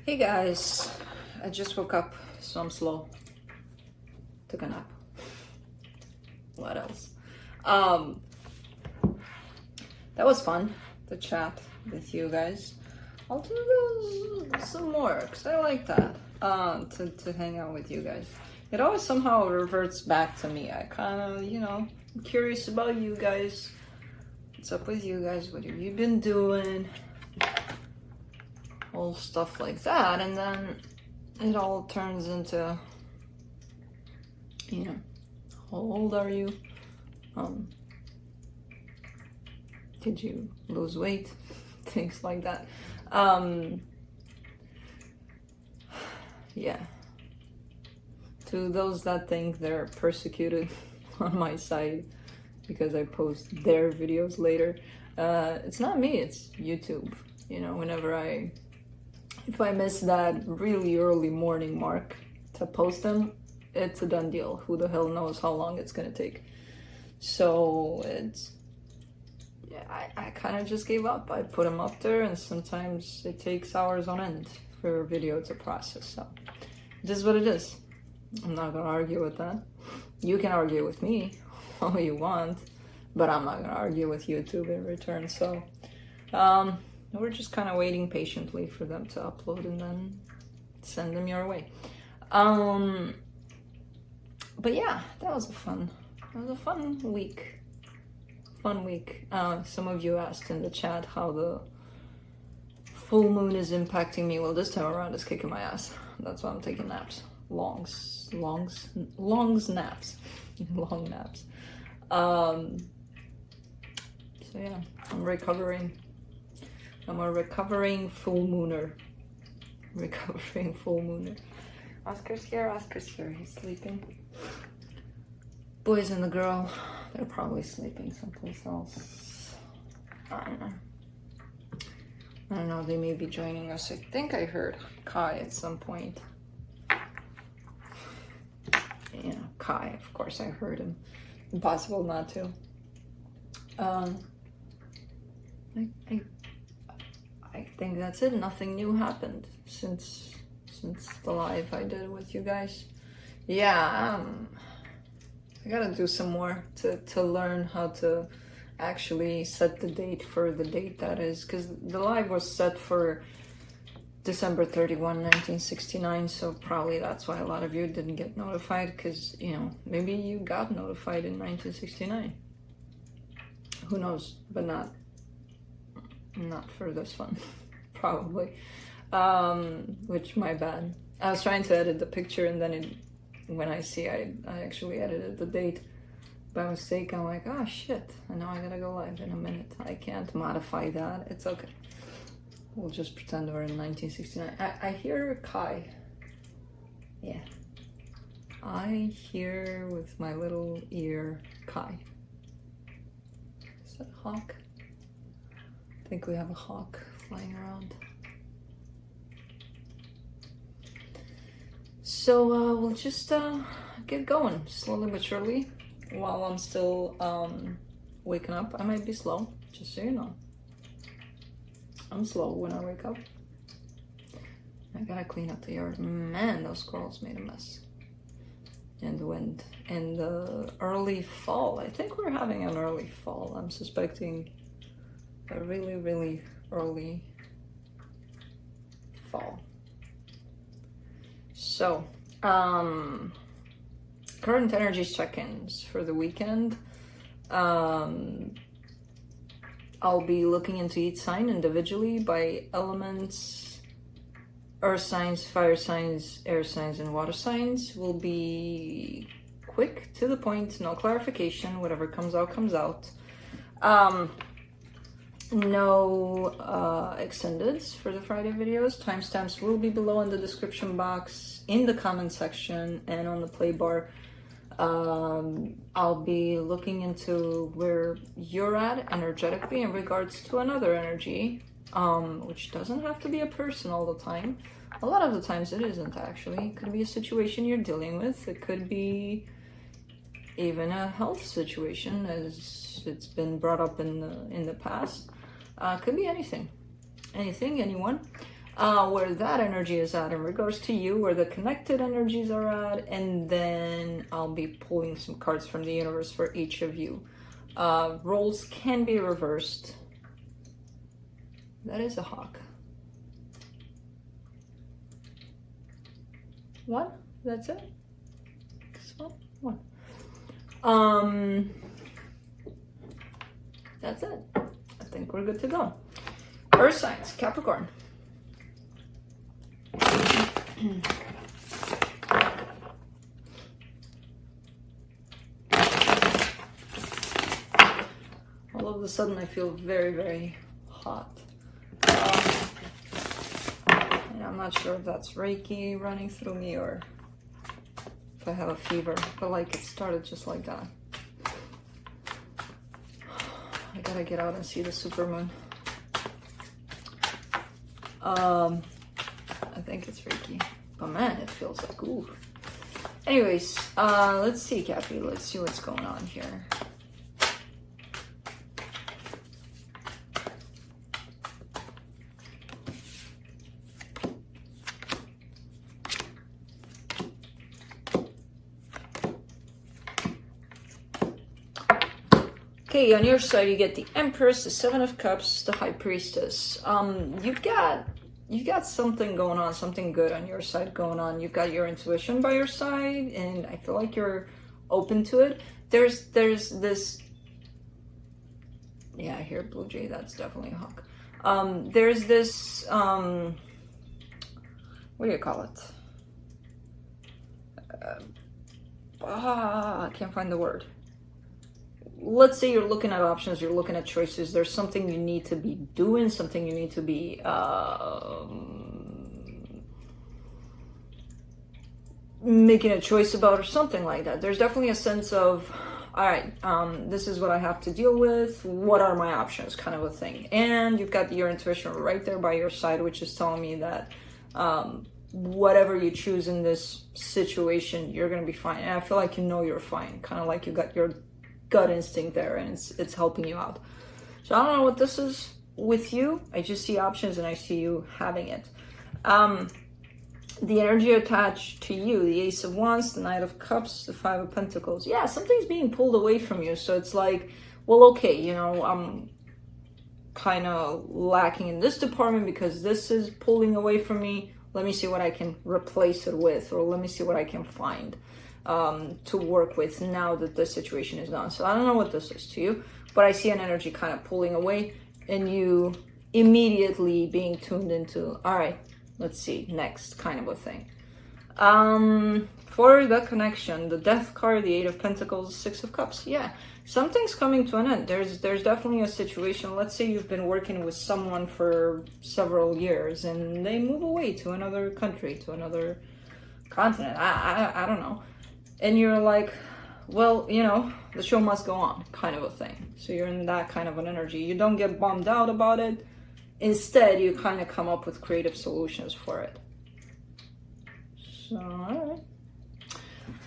Hey guys, I just woke up, so I'm slow. Took a nap. What else? That was fun to chat with you guys. I'll do some more because I like that. To hang out with you guys. It always somehow reverts back to me. I kind of, I'm curious about you guys. What's up with you guys? What have you been doing? All stuff like that, and then it all turns into, how old are you? Did you lose weight? Things like that. Yeah. To those that think they're persecuted on my side because I post their videos later, it's not me, it's YouTube. If I miss that really early morning mark to post them, it's a done deal. Who the hell knows how long it's gonna take? So I kind of just gave up. I put them up there, and sometimes it takes hours on end for a video to process. So it is what it is. I'm not gonna argue with that. You can argue with me all you want, but I'm not gonna argue with YouTube in return. So we're just kind of waiting patiently for them to upload and then send them your way. But yeah, that was a fun week. Some of you asked in the chat how the full moon is impacting me. Well, this time around it's kicking my ass. That's why I'm taking naps. Long naps. Long naps. So yeah, I'm recovering. I'm a recovering full mooner. Oscar's here, he's sleeping. Boys and the girl, they're probably sleeping someplace else. I don't know, they may be joining us. I think I heard Kai at some point. Kai, of course I heard him. Impossible not to. I think that's it. Nothing new happened since the live I did with you guys. Yeah, I gotta do some more to learn how to actually set the date for the date that is, because the live was set for December 31, 1969, so probably that's why a lot of you didn't get notified, because, maybe you got notified in 1969. Who knows, but not for this one, probably, which my bad. I was trying to edit the picture, and then when I see I actually edited the date by mistake. I'm like, oh shit, I know I gotta go live in a minute. I can't modify that. It's okay. We'll just pretend we're in 1969. I hear Kai. Yeah. I hear with my little ear Kai. Is that a hawk? I think we have a hawk flying around. So we'll just get going slowly but surely while I'm still waking up. I might be slow, just so you know. I'm slow when I wake up. I gotta clean up the yard. Man, those squirrels made a mess. And the wind. And the early fall. I think we're having an early fall. I'm suspecting a really, really early fall. So, current energies check-ins for the weekend. I'll be looking into each sign individually by elements. Earth signs, fire signs, air signs, and water signs. Will be quick, to the point, no clarification. Whatever comes out, comes out. No extendeds for the Friday videos. Timestamps will be below in the description box, in the comment section, and on the play bar. I'll be looking into where you're at energetically in regards to another energy, which doesn't have to be a person all the time. A lot of the times it isn't, actually. It could be a situation you're dealing with. It could be even a health situation, as it's been brought up in the past. Could be anything, anyone. where that energy is at in regards to you, where the connected energies are at, and then I'll be pulling some cards from the universe for each of you. Roles can be reversed. That is a hawk. What? That's it? What? That's it. I think we're good to go. Earth signs, Capricorn. All of a sudden I feel very, very hot. And I'm not sure if that's Reiki running through me or if I have a fever, but like it started just like that. I gotta get out and see the supermoon. I think it's Reiki, but man, it feels like ooh. Anyways, let's see, Cappy. Let's see what's going on here. Okay, on your side you get the Empress, the Seven of Cups, the High Priestess. You've got something going on, something good on your side going on. You've got your intuition by your side, and I feel like you're open to it. There's this, yeah, I hear Blue Jay, that's definitely a hawk. There's this, what do you call it? I can't find the word. Let's say you're looking at options, you're looking at choices. There's something you need to be doing, something you need to be making a choice about, or something like that. There's definitely a sense of, all right, this is what I have to deal with. What are my options, kind of a thing. And you've got your intuition right there by your side, which is telling me that whatever you choose in this situation, you're going to be fine. And I feel like you know you're fine, kind of like you got your gut instinct there, and it's helping you out. So I don't know what this is with you. I just see options and I see you having it. The energy attached to you, the Ace of Wands, the Knight of Cups, the Five of Pentacles. Yeah, something's being pulled away from you. So it's like, well, okay, you know, I'm kind of lacking in this department because this is pulling away from me. Let me see what I can replace it with, or let me see what I can find to work with now that the situation is done. So I don't know what this is to you, but I see an energy kind of pulling away and you immediately being tuned into, all right, let's see, next kind of a thing. For the connection, the Death card, the Eight of Pentacles, Six of Cups. Yeah, something's coming to an end. There's definitely a situation. Let's say you've been working with someone for several years and they move away to another country, to another continent. I don't know. And you're like, well, you know, the show must go on, kind of a thing. So you're in that kind of an energy. You don't get bummed out about it. Instead, you kind of come up with creative solutions for it. So, all right.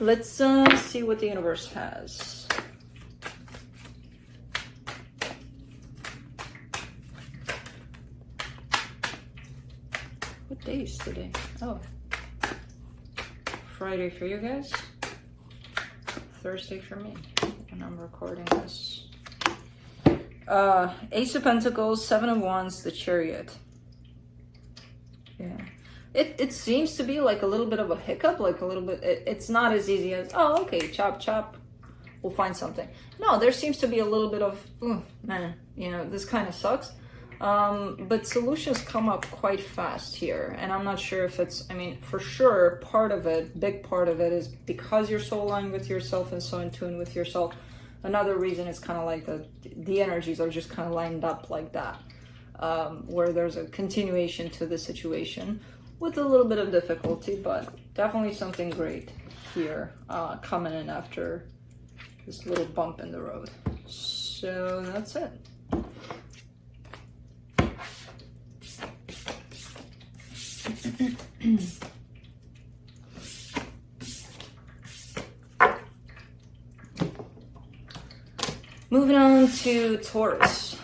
Let's see what the universe has. What day is today? Oh, Friday for you guys. Thursday for me when I'm recording this. Ace of Pentacles, Seven of Wands, the Chariot. Yeah, it seems to be like a little bit of a hiccup, like a little bit. It's not as easy as, oh, okay, chop chop, we'll find something. No, there seems to be a little bit of, man, you know, this kind of sucks. But solutions come up quite fast here, and I'm not sure if it's, I mean, for sure, part of it, big part of it is because you're so aligned with yourself and so in tune with yourself. Another reason is kind of like the energies are just kind of lined up like that, where there's a continuation to the situation with a little bit of difficulty, but definitely something great here coming in after this little bump in the road. So that's it. Moving on to Taurus.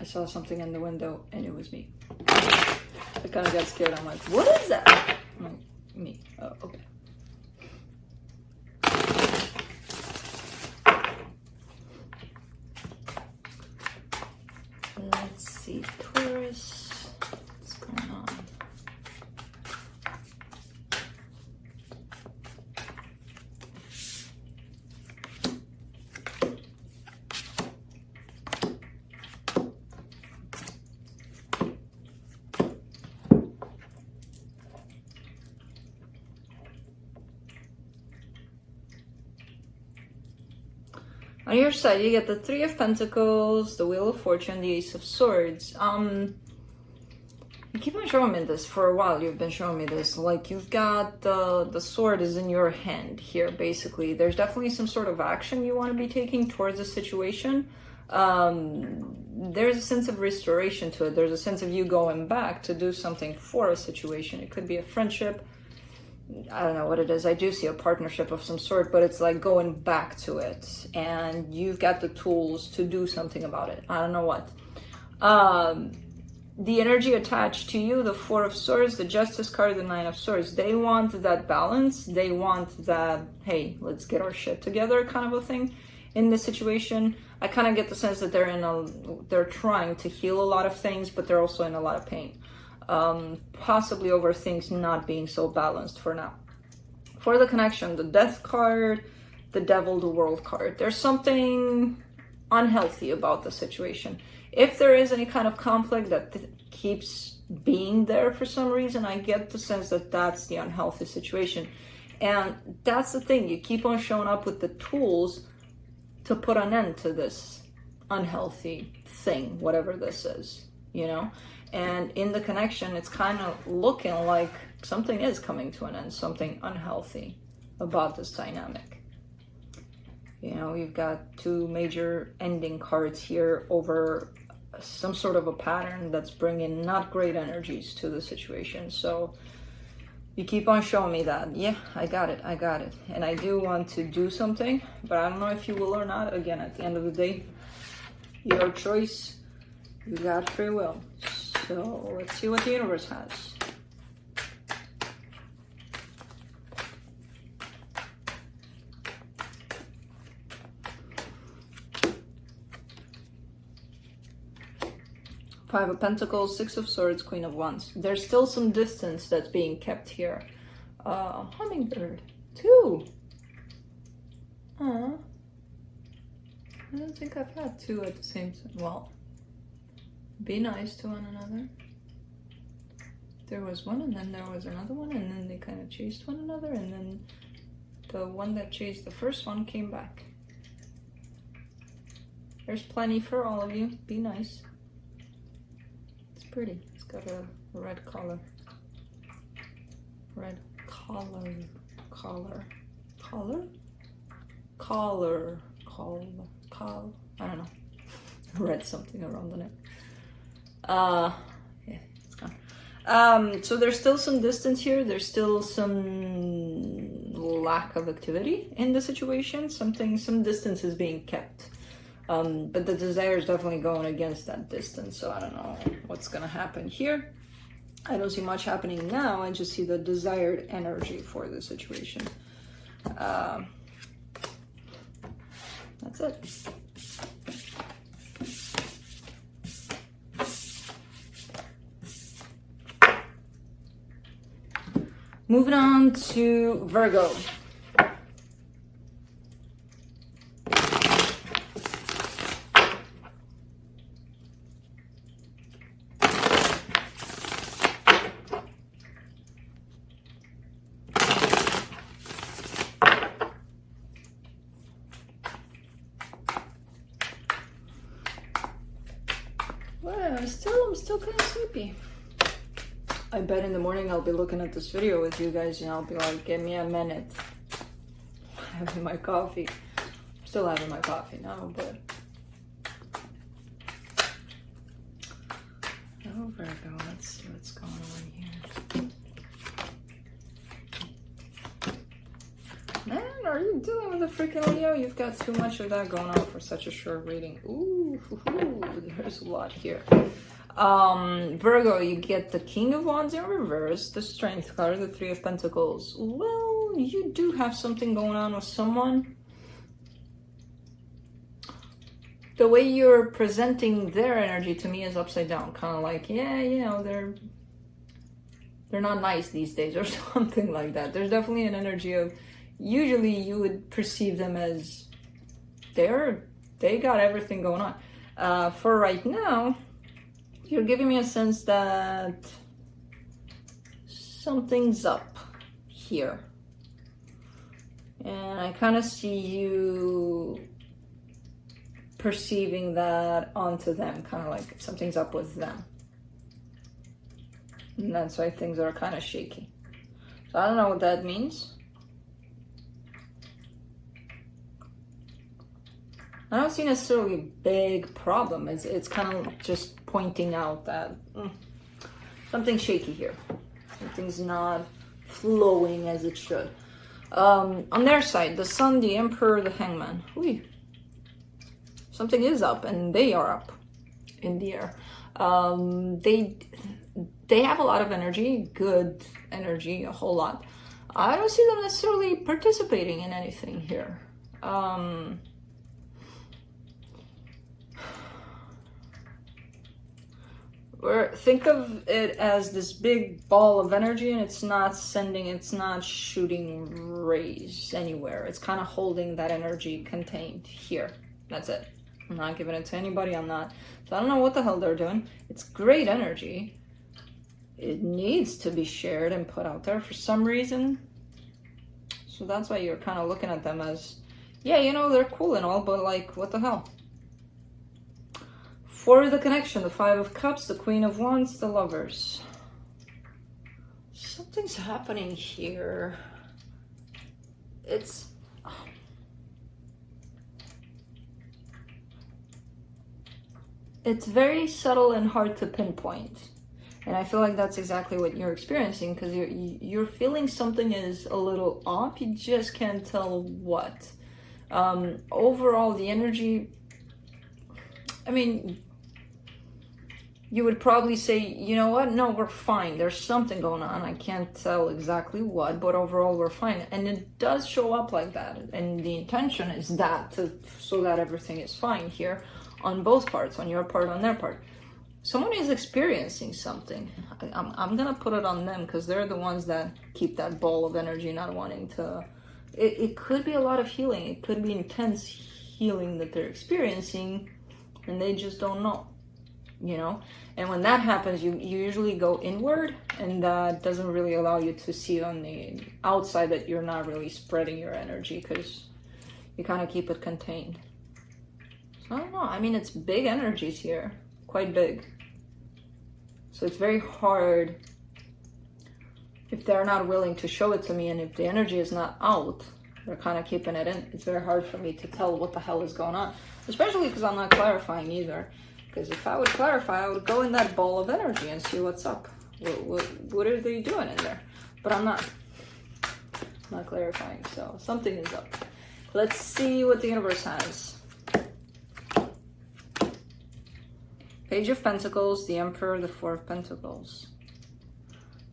I saw something in the window and it was me. I kind of got scared. I'm like, what is that? I'm like, me. Oh, okay. Let's see, Taurus. What's going on? On your side, you get the Three of Pentacles, the Wheel of Fortune, the Ace of Swords. You keep on showing me this for a while. You've been showing me this. Like, you've got the sword is in your hand here, basically. There's definitely some sort of action you want to be taking towards a situation. There's a sense of restoration to it. There's a sense of you going back to do something for a situation. It could be a friendship. I don't know what it is. I do see a partnership of some sort, but it's like going back to it, and you've got the tools to do something about it. I don't know what. The energy attached to you, the Four of Swords, the Justice card, the Nine of Swords, they want that balance. They want that, hey, let's get our shit together kind of a thing in this situation. I kind of get the sense that they're trying to heal a lot of things, but they're also in a lot of pain. Possibly over things not being so balanced for now. For the connection, the Death card, the Devil, the World card. There's something unhealthy about the situation. If there is any kind of conflict that keeps being there for some reason, I get the sense that that's the unhealthy situation. And that's the thing. You keep on showing up with the tools to put an end to this unhealthy thing, whatever this is, you know? And in the connection, it's kind of looking like something is coming to an end, something unhealthy about this dynamic. You know, you've got two major ending cards here over some sort of a pattern that's bringing not great energies to the situation. So you keep on showing me that. Yeah, I got it. And I do want to do something, but I don't know if you will or not. Again, at the end of the day, your choice. You got free will. So let's see what the universe has. Five of Pentacles, Six of Swords, Queen of Wands. There's still some distance that's being kept here. Hummingbird. Two. I don't think I've had two at the same time. Well, be nice to one another. There was one, and then there was another one, and then they kind of chased one another, and then the one that chased the first one came back. There's plenty for all of you. Be nice. It's pretty. It's got a red collar. Red collar. Collar. Collar? Collar. Call. I don't know. Read something around the neck. Yeah, it's gone. So there's still some distance here. There's still some lack of activity in the situation. Some distance is being kept. But the desire is definitely going against that distance. So I don't know what's gonna happen here. I don't see much happening now. I just see the desired energy for the situation. That's it. Moving on to Virgo. Well, I'm still kind of sleepy. I bet in the morning I'll be looking at this video with you guys and I'll be like, give me a minute. Having my coffee. I'm still having my coffee now, but... Oh, Virgo, let's see what's going on here. Man, are you dealing with a freaking Leo? You've got too much of that going on for such a short reading. Ooh, there's a lot here. Virgo, you get the King of Wands in reverse, the Strength card, the Three of Pentacles. Well, you do have something going on with someone. The way you're presenting their energy to me is upside down. Kind of like, yeah, you know, they're not nice these days or something like that. There's definitely an energy of, usually you would perceive them as they got everything going on. For right now, you're giving me a sense that something's up here. And I kind of see you perceiving that onto them, kind of like something's up with them. And that's why things are kind of shaky. So I don't know what that means. I don't see necessarily a big problem. It's kind of just pointing out that something's shaky here. Something's not flowing as it should. On their side, the Sun, the Emperor, the Hangman. Ooh. Something is up, and they are up in the air. They have a lot of energy, good energy, a whole lot. I don't see them necessarily participating in anything here. Think of it as this big ball of energy, and it's not shooting rays anywhere. It's kind of holding that energy contained here. That's it. I'm not giving it to anybody. So I don't know what the hell they're doing. It's great energy. It needs to be shared and put out there for some reason. So that's why you're kind of looking at them as, yeah, you know, they're cool and all, but like, what the hell? For the connection, the Five of Cups, the Queen of Wands, the Lovers. Something's happening here. It's very subtle and hard to pinpoint. And I feel like that's exactly what you're experiencing, because you're feeling something is a little off. You just can't tell what. Overall, the energy, I mean, you would probably say, you know what? No, we're fine. There's something going on. I can't tell exactly what, but overall we're fine. And it does show up like that. And the intention is that, so that everything is fine here on both parts, on your part, on their part. Someone is experiencing something. I'm gonna put it on them, because they're the ones that keep that ball of energy, not wanting to. It could be a lot of healing. It could be intense healing that they're experiencing, and they just don't know, you know. And when that happens, you usually go inward, and that doesn't really allow you to see on the outside that you're not really spreading your energy, because you kind of keep it contained. So I don't know. I mean, it's big energies here. Quite big. So it's very hard if they're not willing to show it to me, and if the energy is not out, they're kind of keeping it in. It's very hard for me to tell what the hell is going on, especially because I'm not clarifying either. Because if I would clarify, I would go in that ball of energy and see what's up. What are they doing in there? But I'm not clarifying, so something is up. Let's see what the universe has. Page of Pentacles, the Emperor, the Four of Pentacles.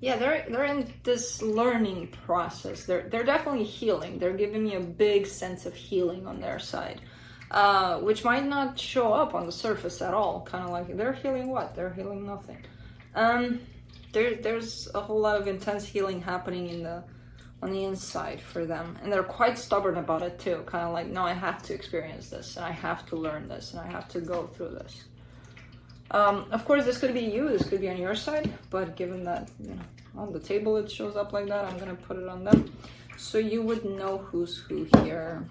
Yeah, they're in this learning process. They're definitely healing. They're giving me a big sense of healing on their side, which might not show up on the surface at all. Kind of like, they're healing what? They're healing nothing. There's a whole lot of intense healing happening on the inside for them, and they're quite stubborn about it too. Kind of like, no, I have to experience this, and I have to learn this, and I have to go through this. Of course, this could be you, this could be on your side, but given that, you know, on the table it shows up like that, I'm gonna put it on them, so you would know who's who here.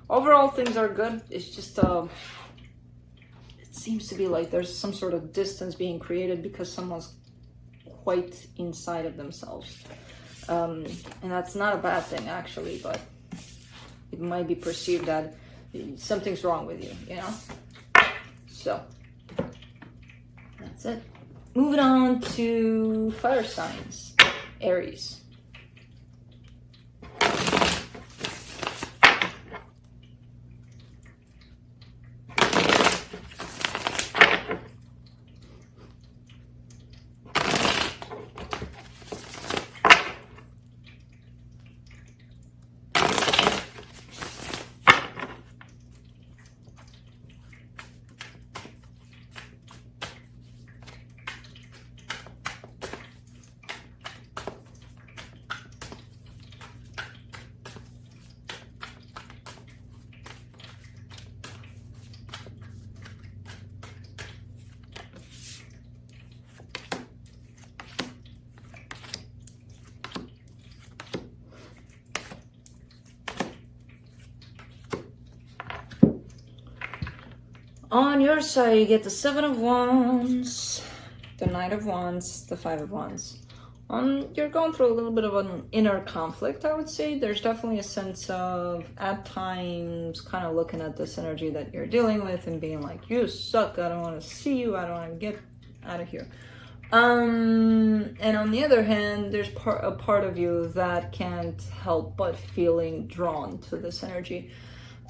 Overall, things are good. It's just, it seems to be like there's some sort of distance being created because someone's quite inside of themselves. And that's not a bad thing, actually, but it might be perceived that something's wrong with you, you know? So that's it. Moving on to fire signs. Aries. On your side, you get the Seven of Wands, the Knight of Wands, the Five of Wands. You're going through a little bit of an inner conflict, I would say. There's definitely a sense of, at times, kind of looking at this energy that you're dealing with and being like, you suck, I don't want to see you, I don't want to get out of here. And on the other hand, there's a part of you that can't help but feeling drawn to this energy.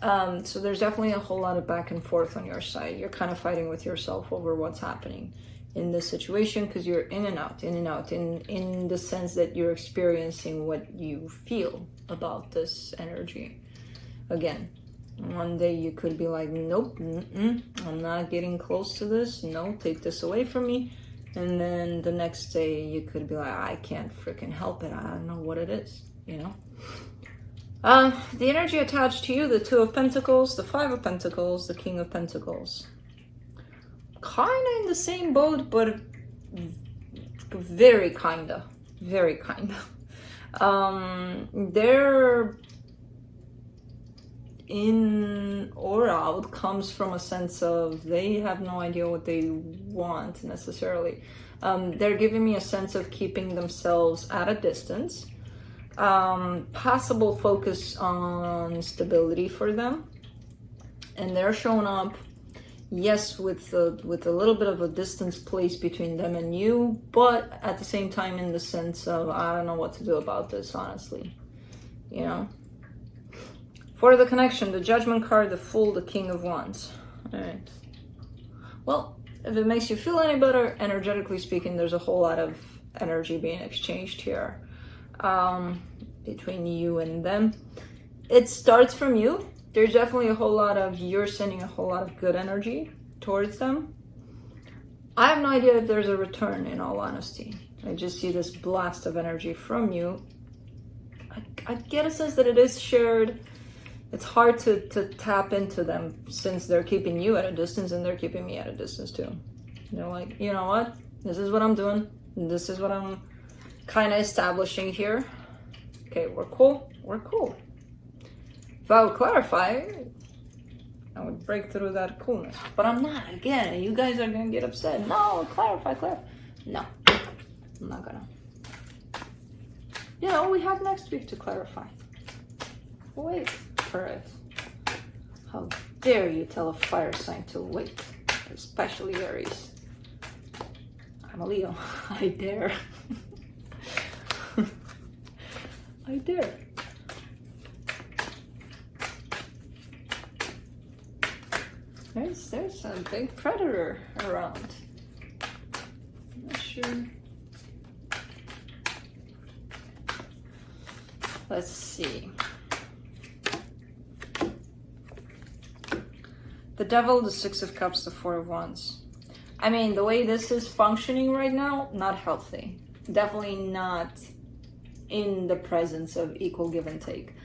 So there's definitely a whole lot of back and forth on your side. You're kind of fighting with yourself over what's happening in this situation, because you're in and out, in the sense that you're experiencing what you feel about this energy. Again, one day you could be like, nope, I'm not getting close to this, no, take this away from me. And then the next day you could be like, I can't freaking help it, I don't know what it is, you know. The energy attached to you, the Two of Pentacles, the Five of Pentacles, the King of Pentacles. Kind of in the same boat, but very kinda. They're in or out comes from a sense of they have no idea what they want necessarily. They're giving me a sense of keeping themselves at a distance. Possible focus on stability for them, and they're showing up, yes, with a little bit of a distance placed between them and you, but at the same time in the sense of, I don't know what to do about this, honestly, you know. For the connection, the Judgment card, the Fool, the King of Wands. All right, well, if it makes you feel any better, energetically speaking, there's a whole lot of energy being exchanged here between you and them. It starts from you. There's definitely a whole lot of, you're sending a whole lot of good energy towards them. I have no idea if there's a return, in all honesty. I just see this blast of energy from you. I get a sense that it is shared. It's hard to tap into them since they're keeping you at a distance and they're keeping me at a distance too. They're like, you know what? This is what I'm doing. This is what I'm kind of establishing here. Okay, we're cool. We're cool. If I would clarify, I would break through that coolness. But I'm not. Again, you guys are going to get upset. No, clarify. No, I'm not going to. You know, we have next week to clarify. Wait for it. How dare you tell a fire sign to wait, especially Aries. I'm a Leo. I dare. I dare. There's a big predator around. I'm not sure. Let's see. The Devil, the Six of Cups, the Four of Wands. I mean, the way this is functioning right now, not healthy. Definitely not in the presence of equal give and take.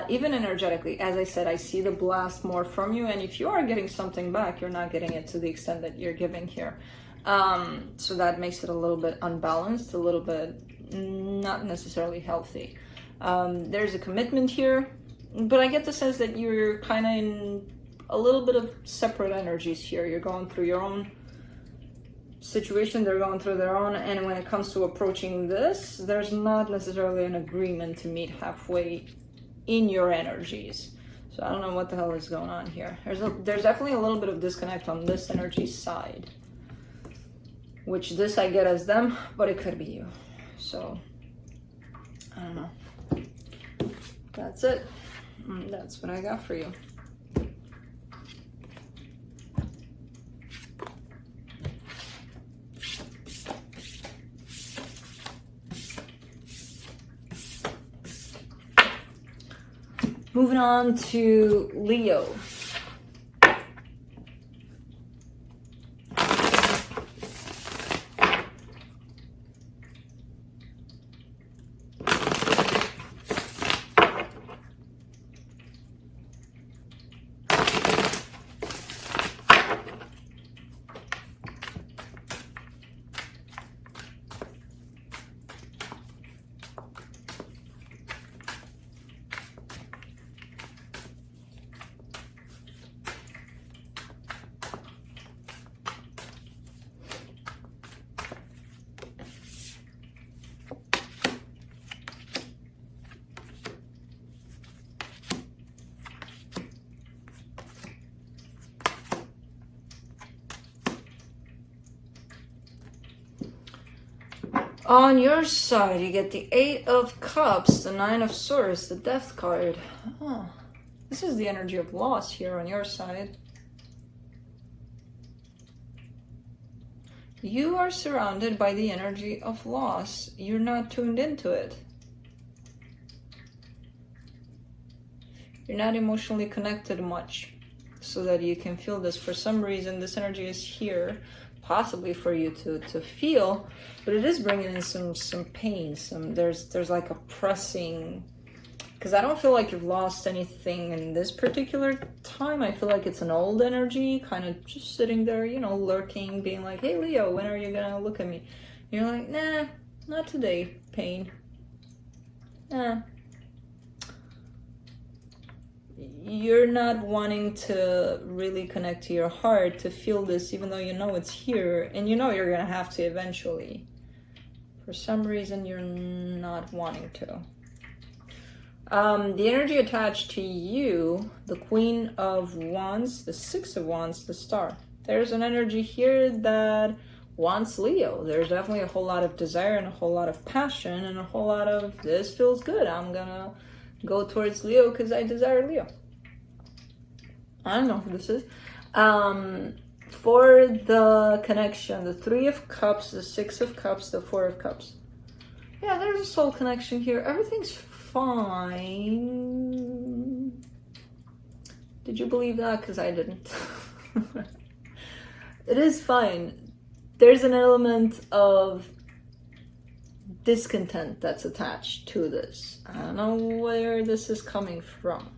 Even energetically, as I said, I see the blast more from you, and if you are getting something back, you're not getting it to the extent that you're giving here. So that makes it a little bit unbalanced, a little bit not necessarily healthy. There's a commitment here, but I get the sense that you're kind of in a little bit of separate energies here. You're going through your own situation, they're going through their own, and when it comes to approaching this, there's not necessarily an agreement to meet halfway in your energies. So I don't know what the hell is going on here. There's definitely a little bit of disconnect on this energy side, which this I get as them, but it could be you. So I don't know. That's it. That's what I got for you. Moving on to Leo. On your side, you get the 8 of Cups, the 9 of Swords, the Death card. Oh, this is the energy of loss here on your side. You are surrounded by the energy of loss. You're not tuned into it. You're not emotionally connected much so that you can feel this. For some reason, this energy is here, possibly for you to feel, but it is bringing in some pain. There's like a pressing, because I don't feel like you've lost anything in this particular time. I feel like it's an old energy, kind of just sitting there, you know, lurking, being like, hey, Leo, when are you gonna look at me? You're like, nah, not today, pain. Nah. You're not wanting to really connect to your heart to feel this, even though you know it's here, and you know you're gonna have to eventually. For some reason, you're not wanting to. The energy attached to you, the Queen of Wands, the Six of Wands, the Star. There's an energy here that wants Leo. There's definitely a whole lot of desire and a whole lot of passion and a whole lot of, this feels good, I'm gonna go towards Leo because I desire Leo. I don't know who this is. For the connection, the 3 of Cups, the 6 of Cups, the 4 of Cups. Yeah, there's a soul connection here. Everything's fine. Did you believe that? Because I didn't. It is fine. There's an element of discontent that's attached to this. I don't know where this is coming from.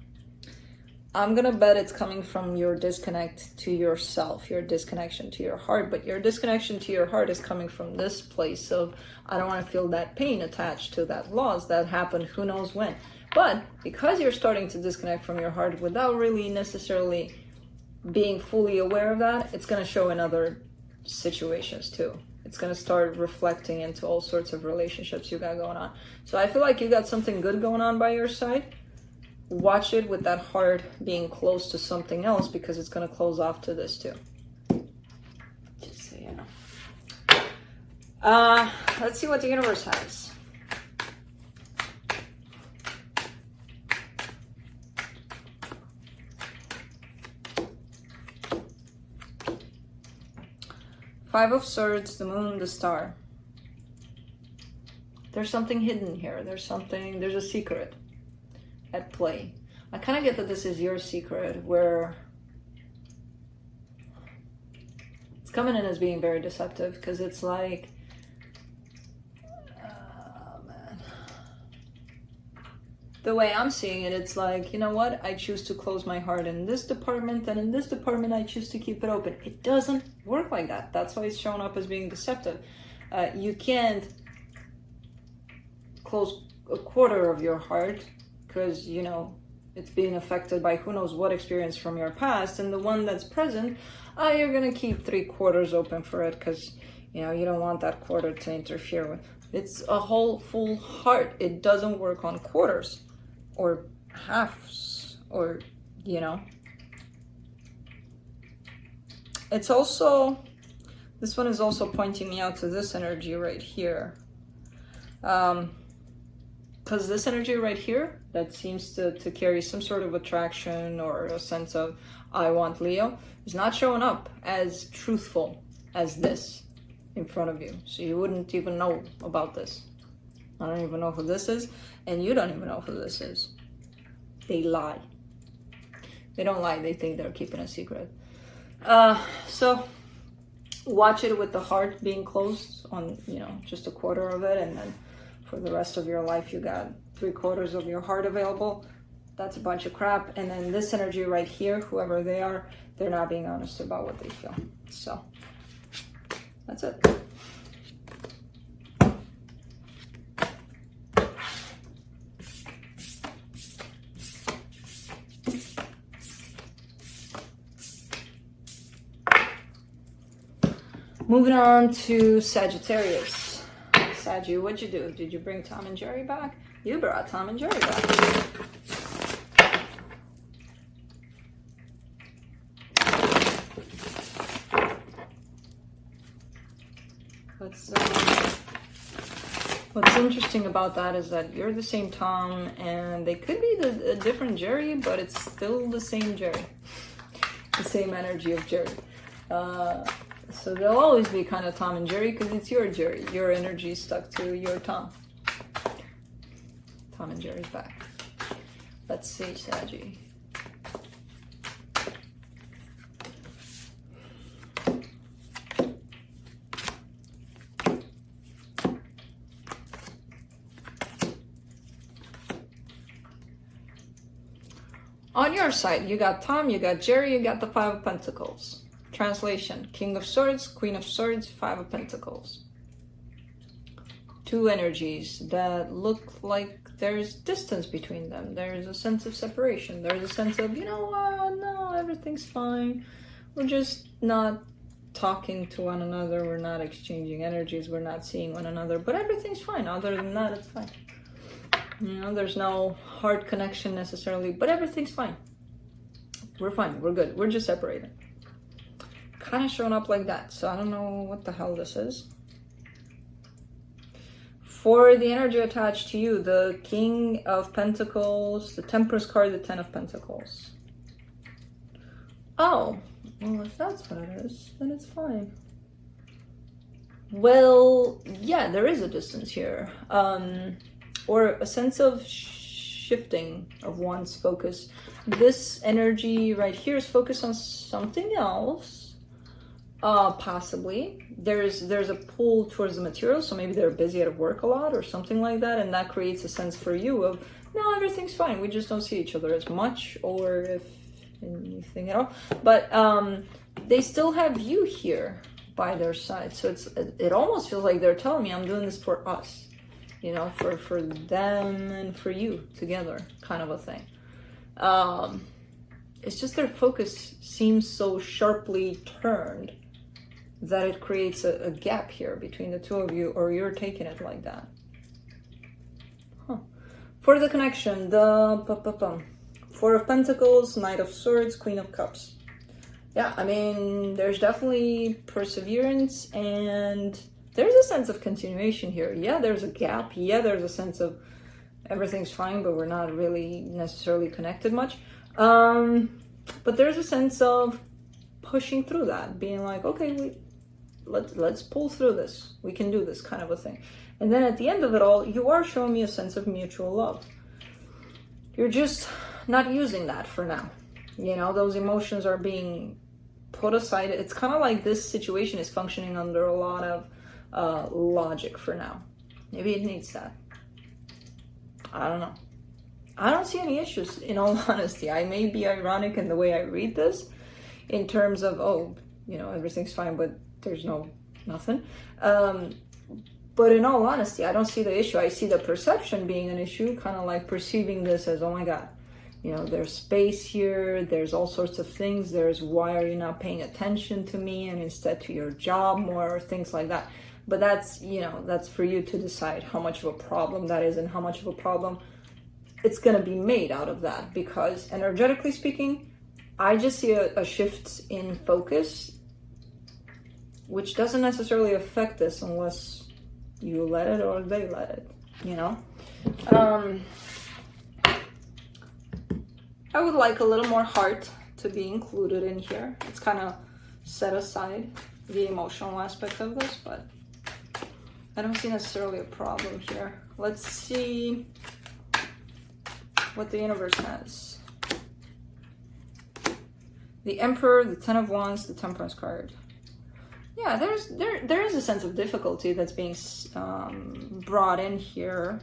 I'm gonna bet it's coming from your disconnect to yourself, your disconnection to your heart, but your disconnection to your heart is coming from this place of, I don't want to feel that pain attached to that loss that happened who knows when. But because you're starting to disconnect from your heart without really necessarily being fully aware of that, it's gonna show in other situations too. It's going to start reflecting into all sorts of relationships you got going on. So I feel like you got something good going on by your side. Watch it with that heart being close to something else, because it's going to close off to this too. Just so you know. Let's see what the universe has. Five of Swords, the Moon, the Star. There's something hidden here. There's a secret at play. I kind of get that this is your secret, where it's coming in as being very deceptive, because it's like, man. The way I'm seeing it, it's like, you know what? I choose to close my heart in this department, and in this department, I choose to keep it open. It doesn't work like that. That's why it's shown up as being deceptive. You can't close a quarter of your heart because, you know, it's being affected by who knows what experience from your past, and the one that's present, you're gonna keep 3/4 open for it because, you know, you don't want that quarter to interfere with. It's a whole full heart. It doesn't work on quarters or halves, or, you know. It's also, this one is also pointing me out to this energy right here. Because this energy right here, that seems to carry some sort of attraction or a sense of, I want Leo, is not showing up as truthful as this in front of you. So you wouldn't even know about this. I don't even know who this is, and you don't even know who this is. They lie. They don't lie, they think they're keeping a secret. So watch it with the heart being closed on, you know, just a quarter of it, and then for the rest of your life you got 3/4 of your heart available. That's a bunch of crap. And then this energy right here, whoever they are, they're not being honest about what they feel. So that's it. Moving on to Sagittarius. Saggy, what'd you do? Did you bring Tom and Jerry back? You brought Tom and Jerry back. Let's What's interesting about that is that you're the same Tom, and they could be a different Jerry, but it's still the same Jerry. The same energy of Jerry. So they'll always be kind of Tom and Jerry because it's your Jerry. Your energy stuck to your Tom. Tom and Jerry's back. Let's see, Saggy. On your side, you got Tom, you got Jerry, you got the Five of Pentacles. Translation, King of Swords, Queen of Swords, Five of Pentacles. Two energies that look like there's distance between them. There's a sense of separation. There's a sense of, you know what, no, everything's fine. We're just not talking to one another. We're not exchanging energies. We're not seeing one another. But everything's fine. Other than that, it's fine. You know, there's no hard connection necessarily, but everything's fine. We're fine. We're good. We're just separated. Kind of showing up like that. So I don't know what the hell this is. For the energy attached to you, the King of Pentacles, the Temperance card, the Ten of Pentacles. Oh, well, if that's what it is, then it's fine. Well, yeah, there is a distance here. Or a sense of shifting of one's focus. This energy right here is focused on something else, possibly. There's a pull towards the material, so maybe they're busy at work a lot or something like that, and that creates a sense for you of, no, everything's fine, we just don't see each other as much, or if anything at all. But they still have you here by their side, so it almost feels like they're telling me, I'm doing this for us. You know, for them and for you together, kind of a thing. It's just their focus seems so sharply turned that it creates a gap here between the two of you, or you're taking it like that. Huh. For the connection, the Four of Pentacles, Knight of Swords, Queen of Cups. Yeah, I mean, there's definitely perseverance and there's a sense of continuation here. Yeah, there's a gap. Yeah, there's a sense of everything's fine, but we're not really necessarily connected much. But there's a sense of pushing through that, being like, okay, let's pull through this. We can do this, kind of a thing. And then at the end of it all, you are showing me a sense of mutual love. You're just not using that for now. You know, those emotions are being put aside. It's kind of like this situation is functioning under a lot of logic for now. Maybe it needs that. I don't know. I don't see any issues, in all honesty. I may be ironic in the way I read this, in terms of, oh, you know, everything's fine, but there's nothing. But in all honesty, I don't see the issue. I see the perception being an issue, kind of like perceiving this as, oh my God, you know, there's space here, there's all sorts of things, there's why are you not paying attention to me and instead to your job more, or things like that. But that's, you know, that's for you to decide how much of a problem that is and how much of a problem it's going to be made out of that. Because energetically speaking, I just see a shift in focus, which doesn't necessarily affect this unless you let it or they let it, you know? I would like a little more heart to be included in here. It's kind of set aside, the emotional aspect of this, but I don't see necessarily a problem here. Let's see what the universe has. The Emperor, the Ten of Wands, the Temperance card. Yeah, there is a sense of difficulty that's being brought in here.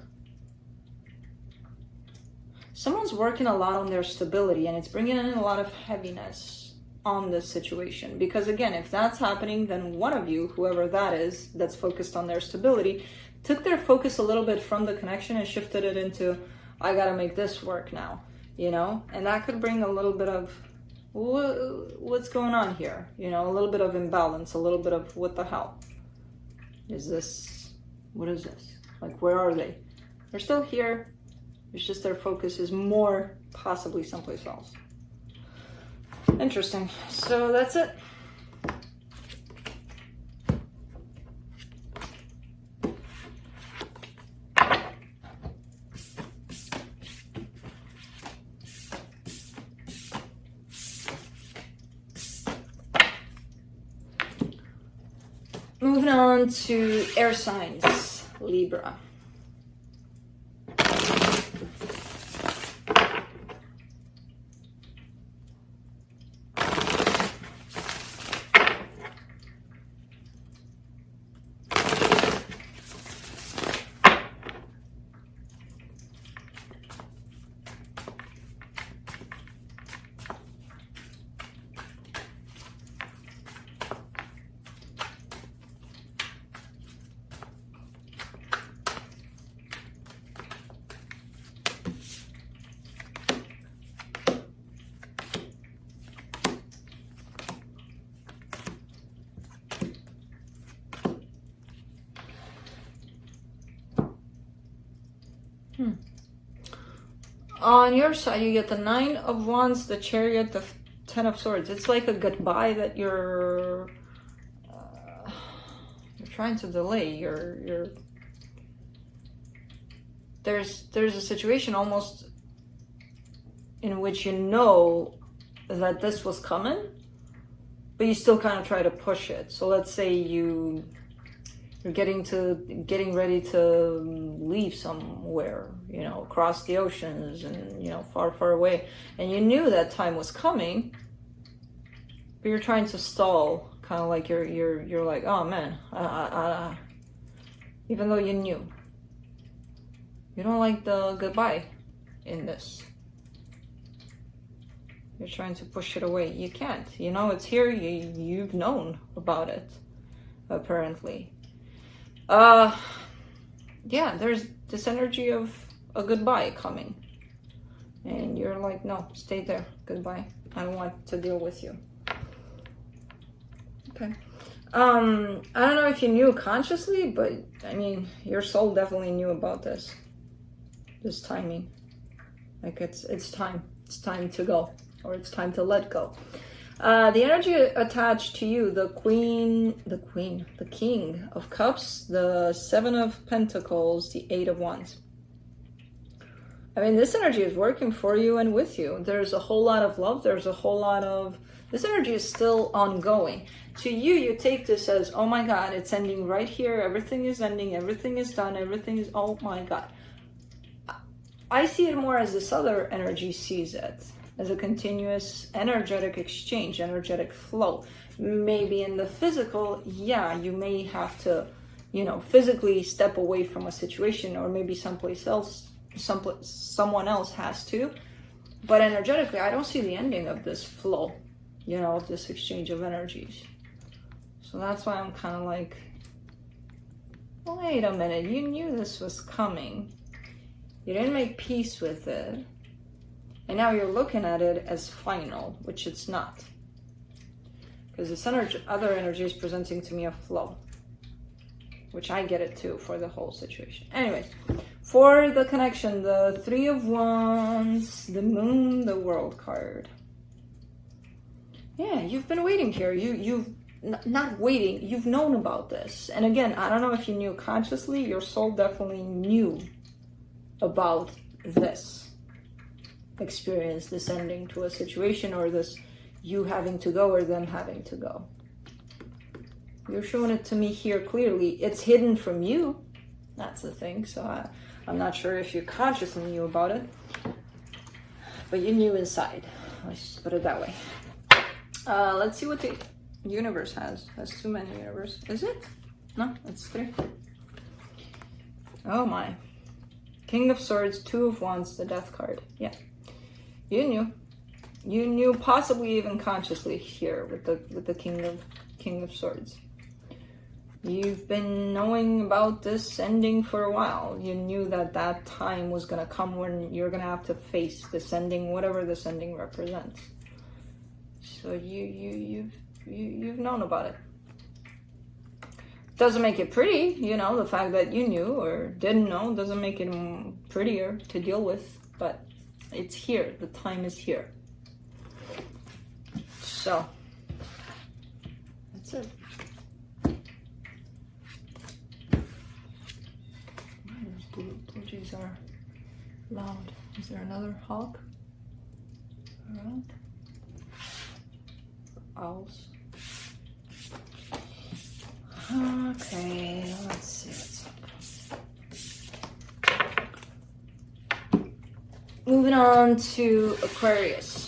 Someone's working a lot on their stability, and it's bringing in a lot of heaviness on this situation. Because again, if that's happening, then one of you, whoever that is, that's focused on their stability, took their focus a little bit from the connection and shifted it into, I gotta make this work now, you know? And that could bring a little bit of, what's going on here? You know, a little bit of imbalance, a little bit of, what the hell? Is this, what is this? Like, where are they? They're still here. It's just their focus is more possibly someplace else. Interesting. So that's it. moving on to air signs, Libra. On your side, you get the 9 of Wands, the Chariot, the 10 of Swords. It's like a goodbye that you're trying to delay. There's a situation almost in which you know that this was coming, but you still kind of try to push it. So let's say you're getting ready to leave somewhere, you know, across the oceans and, you know, far away, and you knew that time was coming, but you're trying to stall, kind of like you're like, oh man, even though you knew. You don't like the goodbye in this. You're trying to push it away. You can't, you know, it's here. You've known about it, apparently. Yeah, there's this energy of a goodbye coming, and you're like, no, stay there, goodbye, I don't want to deal with you. Okay. I don't know if you knew consciously, but I mean, your soul definitely knew about this timing. Like it's time to go, or it's time to let go. The energy attached to you, the King of Cups, the 7 of Pentacles, the 8 of Wands. I mean, this energy is working for you and with you. There's a whole lot of love. There's a whole lot of... This energy is still ongoing. To you, you take this as, oh my God, it's ending right here. Everything is ending. Everything is done. Everything is... Oh my God. I see it more as this other energy sees it. As a continuous energetic exchange, energetic flow. Maybe in the physical, yeah, you may have to, you know, physically step away from a situation, or maybe someplace else, someone else has to. But energetically, I don't see the ending of this flow, you know, of this exchange of energies. So that's why I'm kind of like, wait a minute, you knew this was coming. You didn't make peace with it. And now you're looking at it as final, which it's not. Because this other energy is presenting to me a flow. Which I get it too for the whole situation. Anyways, for the connection, the 3 of Wands, the Moon, the World card. Yeah, you've been waiting here. You've not waiting, you've known about this. And again, I don't know if you knew consciously, your soul definitely knew about this experience, this ending to a situation, or this you having to go or them having to go. You're showing it to me here clearly. It's hidden from you. That's the thing. So I'm not sure if you consciously knew about it, but you knew inside. Let's put it that way. Let's see what the universe has. That's too many universe. Is it? No, it's 3. Oh my. King of Swords, 2 of Wands, the Death card. Yeah. You knew, possibly even consciously here with the King of Swords. You've been knowing about this ending for a while. You knew that time was gonna come when you're gonna have to face this ending, whatever this ending represents. So you've known about it. Doesn't make it pretty, you know, the fact that you knew or didn't know doesn't make it prettier to deal with, but it's here. The time is here. So, that's it. Those blue jays are loud. Is there another hawk around? Owls. Okay, let's see what's up. Moving on to Aquarius.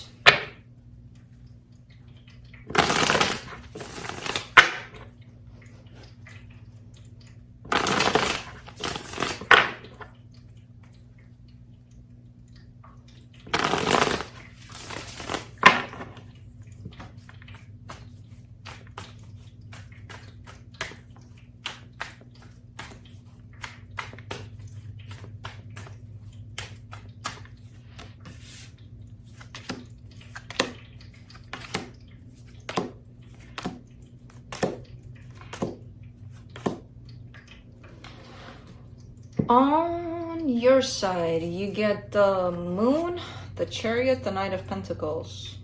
On your side, you get the Moon, the Chariot, the Knight of Pentacles.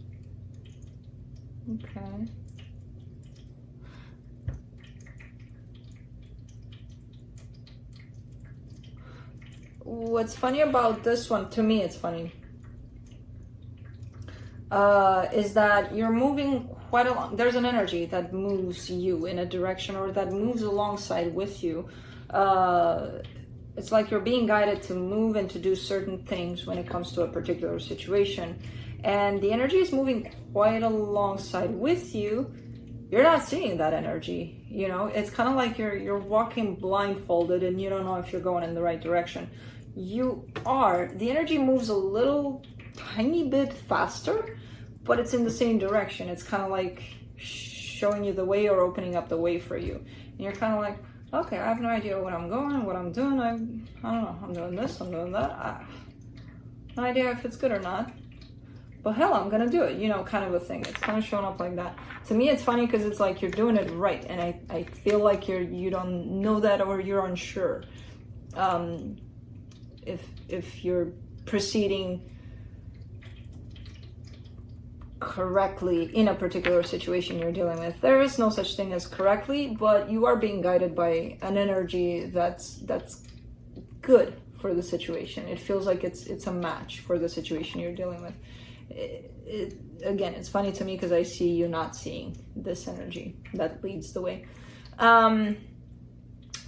Okay. What's funny about this one, to me it's funny, is that you're moving quite along. There's an energy that moves you in a direction, or that moves alongside with you. It's like you're being guided to move and to do certain things when it comes to a particular situation. And the energy is moving quite alongside with you. You're not seeing that energy, you know? It's kind of like you're walking blindfolded and you don't know if you're going in the right direction. You are. The energy moves a little tiny bit faster, but it's in the same direction. It's kind of like showing you the way or opening up the way for you. And you're kind of like, okay, I have no idea what I'm going, what I'm doing. I don't know, I'm doing this, I'm doing that. No idea if it's good or not. But hell, I'm gonna do it, you know, kind of a thing. It's kind of showing up like that. To me, it's funny because it's like you're doing it right. And I feel like you don't know that, or you're unsure. If you're proceeding correctly in a particular situation you're dealing with. There is no such thing as correctly, but you are being guided by an energy that's good for the situation. It feels like it's a match for the situation you're dealing with. Again, it's funny to me because I see you not seeing this energy that leads the way.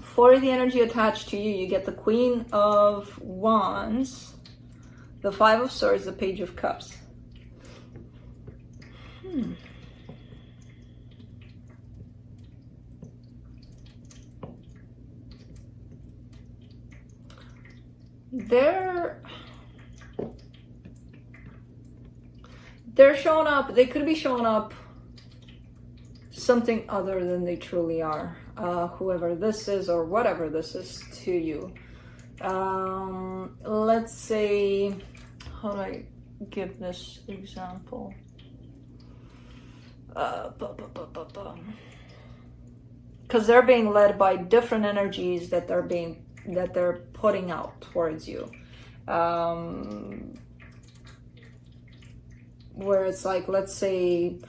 For the energy attached to you, you get the Queen of Wands, the Five of Swords, the Page of Cups. They're showing up. They could be showing up something other than they truly are. Whoever this is or whatever this is to you. Let's say, how do I give this example? Because they're being led by different energies that they're putting out towards you. Where it's like, let's say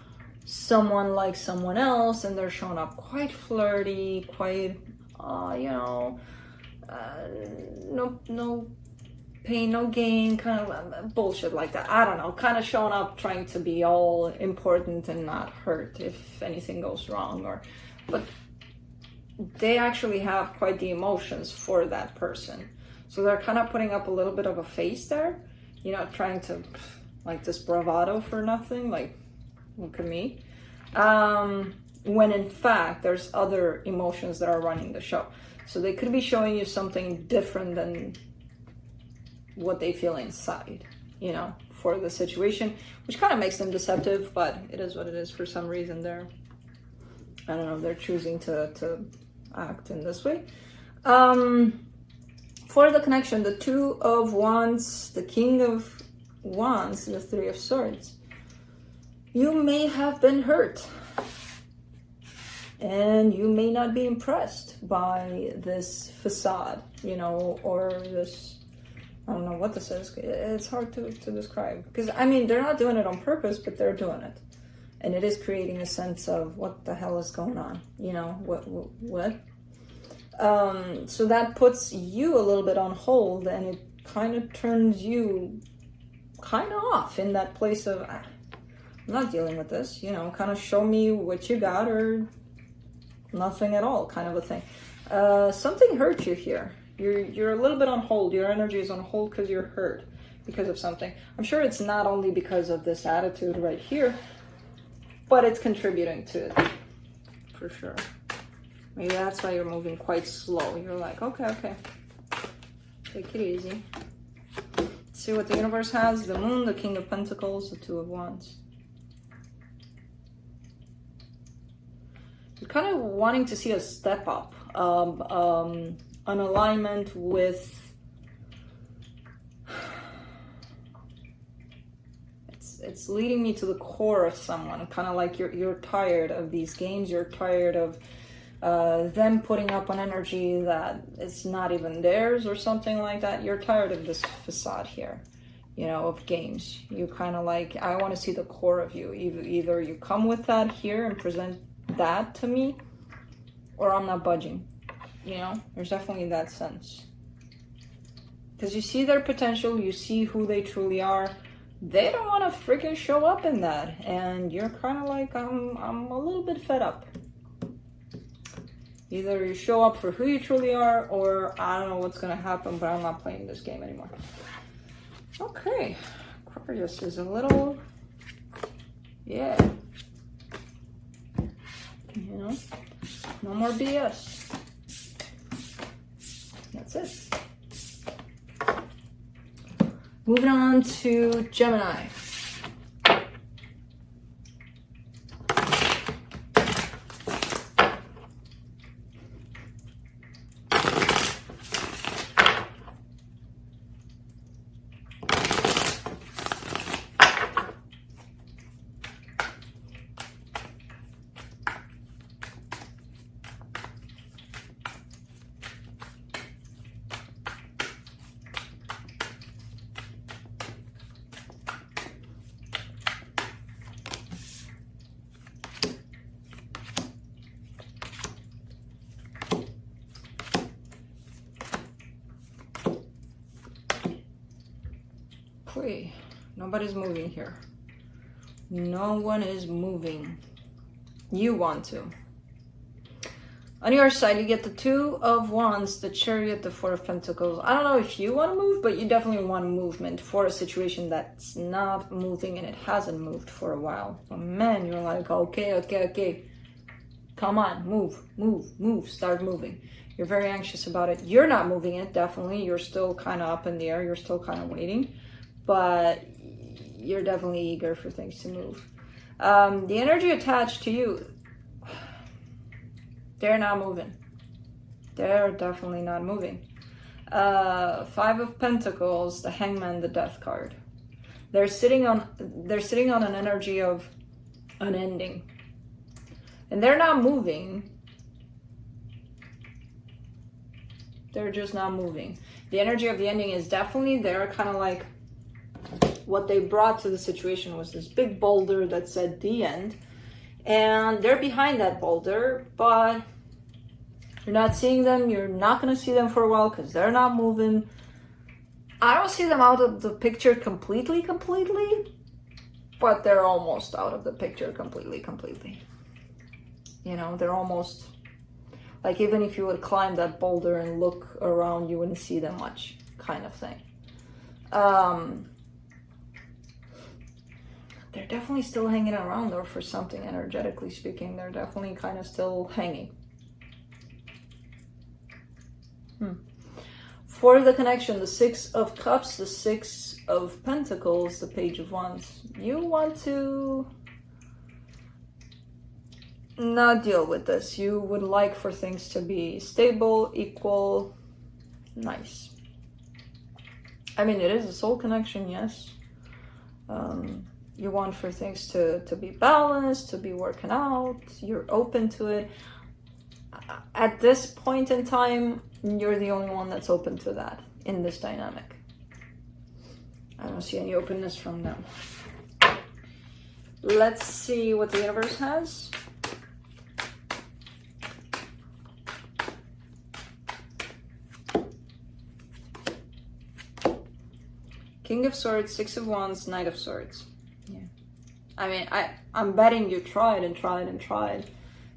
someone likes someone else and they're showing up quite flirty, quite, no pain, no gain, kind of bullshit like that. I don't know, kind of showing up trying to be all important and not hurt if anything goes wrong. But they actually have quite the emotions for that person. So they're kind of putting up a little bit of a face there, you know, trying to, like, this bravado for nothing, like, look at me. When in fact, there's other emotions that are running the show. So they could be showing you something different than what they feel inside, you know, for the situation, which kind of makes them deceptive, but it is what it is. For some reason, they're choosing to act in this way. For the connection, the Two of Wands, the King of Wands, the Three of Swords. You may have been hurt, and you may not be impressed by this facade, you know, or this, I don't know what this is. It's hard to describe, because I mean, they're not doing it on purpose, but they're doing it. And it is creating a sense of what the hell is going on, you know, what? So that puts you a little bit on hold, and it kind of turns you kind of off in that place of, I'm not dealing with this, you know, kind of show me what you got, or nothing at all, kind of a thing. Something hurt you here. You're a little bit on hold. Your energy is on hold because you're hurt because of something. I'm sure it's not only because of this attitude right here, but it's contributing to it for sure. Maybe that's why you're moving quite slow. You're like, okay, take it easy. Let's see what the universe has. The Moon, the King of Pentacles, the Two of Wands. You're kind of wanting to see a step up, an alignment with, it's leading me to the core of someone, kind of like you're tired of these games, you're tired of them putting up an energy that is not even theirs or something like that. You're tired of this facade here, you know, of games. You kind of like, I want to see the core of you. Either you come with that here and present that to me, or I'm not budging. You know, there's definitely that sense. Because you see their potential, you see who they truly are. They don't want to freaking show up in that. And you're kind of like, I'm a little bit fed up. Either you show up for who you truly are, or I don't know what's going to happen, but I'm not playing this game anymore. Okay. Aquarius is a little, yeah. You know, no more BS. That's it. Moving on to Gemini. Nobody's moving here. No one is moving. You want to. On your side, you get the Two of Wands, the Chariot, the Four of Pentacles. I don't know if you want to move, but you definitely want movement for a situation that's not moving and it hasn't moved for a while. So man, you're like, okay. Come on, move, start moving. You're very anxious about it. You're not moving it, definitely. You're still kind of up in the air. You're still kind of waiting. But you're definitely eager for things to move. The energy attached to you, they're not moving. They're definitely not moving. Five of Pentacles, the Hangman, the Death card. They're sitting on an energy of an ending. And they're not moving. They're just not moving. The energy of the ending is definitely there, kind of like what they brought to the situation was this big boulder that said the end. And they're behind that boulder, but you're not seeing them. You're not going to see them for a while because they're not moving. I don't see them out of the picture completely, but they're almost out of the picture completely. You know, they're almost, like even if you would climb that boulder and look around, you wouldn't see them much, kind of thing. They're definitely still hanging around though for something, energetically speaking. They're definitely kind of still hanging. For the connection, the Six of Cups, the Six of Pentacles, the Page of Wands. You want to not deal with this. You would like for things to be stable, equal, nice. I mean, it is a soul connection, yes. You want for things to be balanced, to be working out. You're open to it. At this point in time, you're the only one that's open to that in this dynamic. I don't see any openness from them. Let's see what the universe has. King of Swords, Six of Wands, Knight of Swords. Yeah. I mean, I'm betting you tried and tried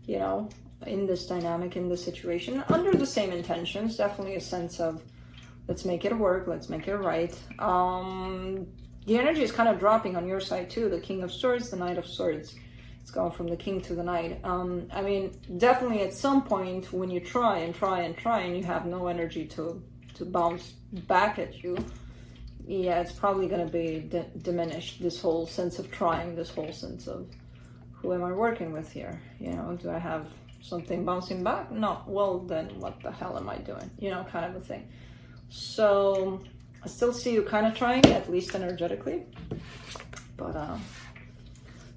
you know, in this dynamic, in this situation, under the same intentions. Definitely a sense of, let's make it work, let's make it right. The energy is kind of dropping on your side too. The King of Swords, the Knight of Swords. It's going from the King to the Knight. I mean, definitely at some point when you try and try and try and you have no energy to bounce back at you, yeah, it's probably going to be diminished. This whole sense of trying, this whole sense of, who am I working with here? You know, do I have something bouncing back? No. Well, then what the hell am I doing? You know, kind of a thing. So I still see you kind of trying, at least energetically, but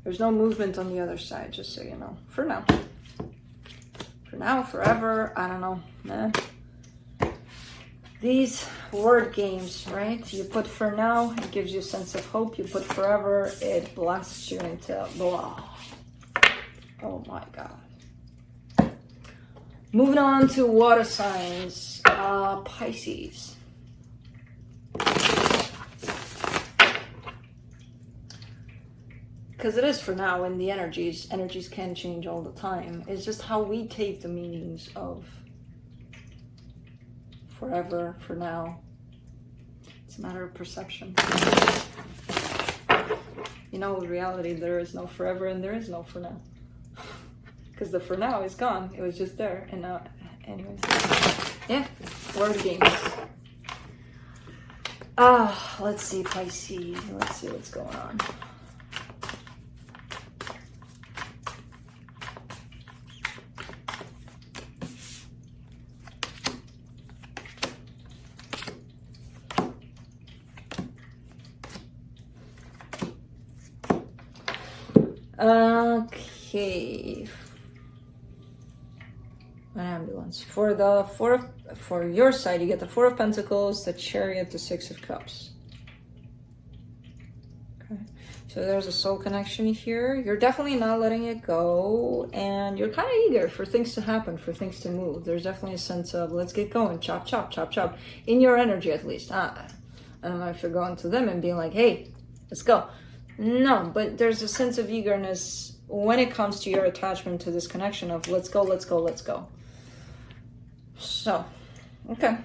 there's no movement on the other side, just so you know, for now. For now, forever, I don't know, man. These word games, right? You put for now, it gives you a sense of hope. You put forever, it blasts you into blah. Oh my God. Moving on to water signs, Pisces. Because it is for now, and the energies can change all the time. It's just how we take the meanings of forever, for now. It's a matter of perception. You know, in reality, there is no forever and there is no for now. Because the for now is gone. It was just there. And now, anyways. Yeah, word games. Let's see, Pisces. Let's see what's going on. Okay. An ambulance. For your side, you get the Four of Pentacles, the Chariot, the Six of Cups. Okay. So there's a soul connection here. You're definitely not letting it go, and you're kind of eager for things to happen, for things to move. There's definitely a sense of, let's get going, chop, chop, chop, chop. In your energy, at least. I don't know if you're going to them and being like, hey, let's go. No, but there's a sense of eagerness when it comes to your attachment to this connection of let's go, let's go, let's go. So, okay.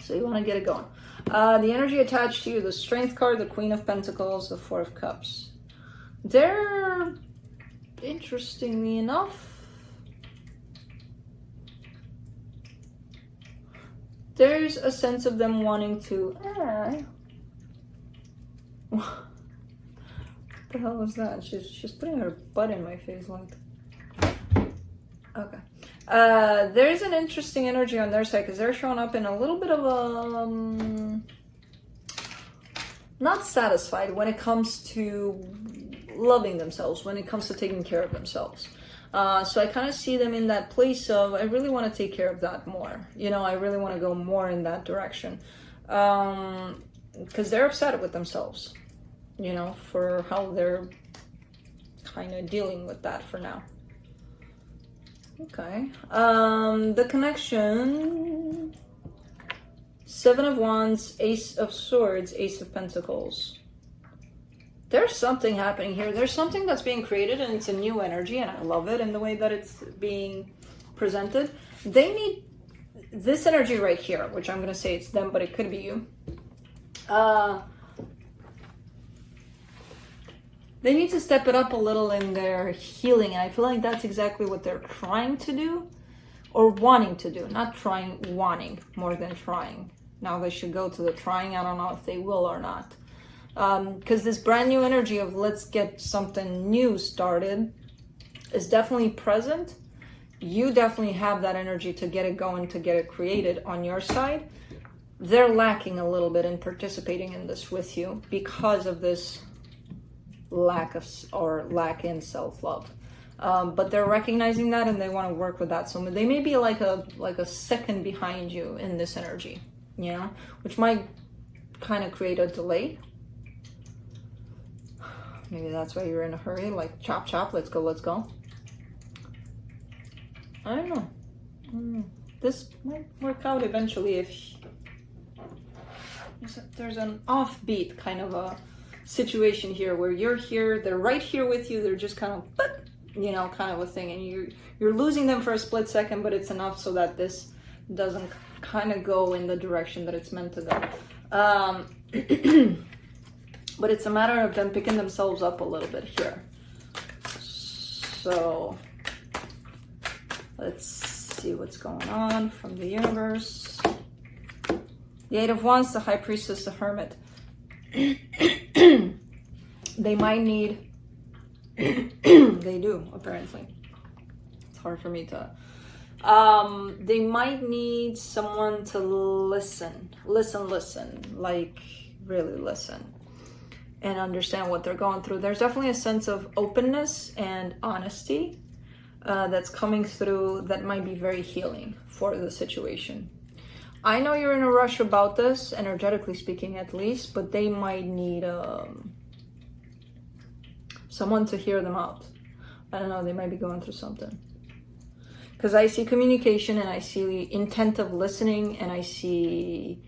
So you want to get it going. The energy attached to you, the Strength card, the Queen of Pentacles, the Four of Cups. They're, interestingly enough, there's a sense of them wanting to... What the hell was that? She's putting her butt in my face, like. Okay. There's an interesting energy on their side because they're showing up in a little bit of a not satisfied when it comes to loving themselves, when it comes to taking care of themselves. So I kind of see them in that place of, I really want to take care of that more. You know, I really want to go more in that direction. Because they're upset with themselves, you know, for how they're kind of dealing with that for now. Okay. The connection, Seven of Wands, Ace of Swords, Ace of Pentacles. There's something happening here. There's something that's being created, and it's a new energy, and I love it in the way that it's being presented. They need this energy right here, which I'm going to say it's them, but it could be you. They need to step it up a little in their healing, and I feel like that's exactly what they're trying to do, or wanting to do. Not trying, wanting more than trying. Now they should go to the trying. I don't know if they will or not. Because this brand new energy of let's get something new started is definitely present. You definitely have that energy to get it going, to get it created on your side. They're lacking a little bit in participating in this with you because of this lack in self-love. But they're recognizing that and they want to work with that. So they may be like a second behind you in this energy, you know, which might kind of create a delay. Maybe that's why you're in a hurry, like chop chop, let's go, let's go. I don't know. This might work out eventually if there's an offbeat kind of a situation here where you're here, they're right here with you, they're just kind of you know, kind of a thing, and you're losing them for a split second, but it's enough so that this doesn't kind of go in the direction that it's meant to go. But it's a matter of them picking themselves up a little bit here. So let's see what's going on from the universe. The Eight of Wands, the High Priestess, the Hermit. They might need they do, apparently. It's hard for me to they might need someone to listen, like really listen and understand what they're going through. There's definitely a sense of openness and honesty that's coming through that might be very healing for the situation. I know you're in a rush about this, energetically speaking at least, but they might need someone to hear them out. I don't know, they might be going through something. Because I see communication, and I see intent of listening, and I see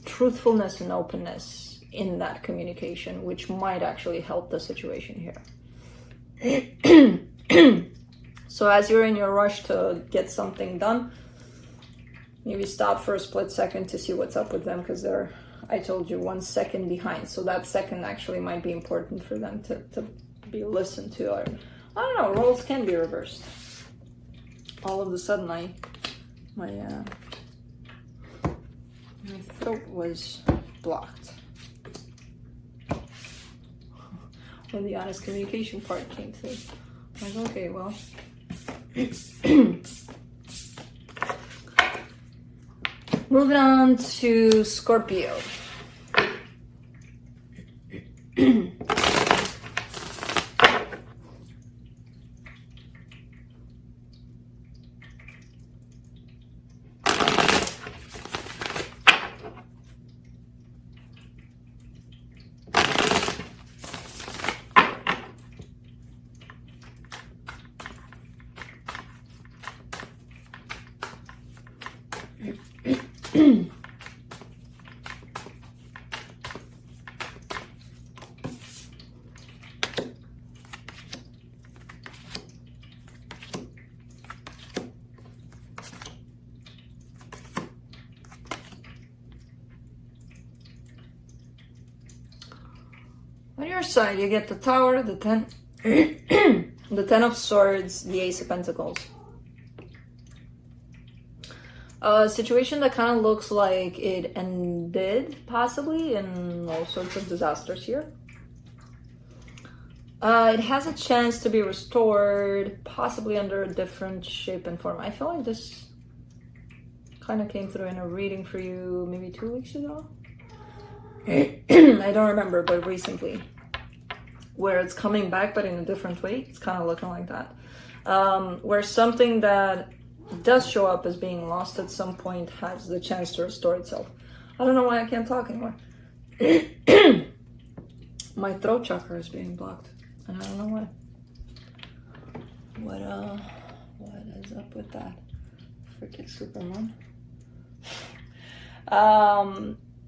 truthfulness and openness in that communication, which might actually help the situation here. So as you're in your rush to get something done, maybe stop for a split second to see what's up with them, because they're, I told you, 1 second behind. So that second actually might be important for them to be listened to. Or, I don't know, roles can be reversed. All of a sudden, my throat was blocked when the honest communication part came through. I'm like, okay, well. Moving on to Scorpio. On your side, you get the Tower, the 10, the 10 of Swords, the Ace of Pentacles. A situation that kind of looks like it ended, possibly, in all sorts of disasters here. It has a chance to be restored, possibly under a different shape and form. I feel like this kind of came through in a reading for you maybe 2 weeks ago. I don't remember, but recently. Where it's coming back, but in a different way. It's kind of looking like that. Where something that does show up as being lost at some point has the chance to restore itself. I don't know why I can't talk anymore. My throat chakra is being blocked, and I don't know why. What is up with that? Freaking Superman.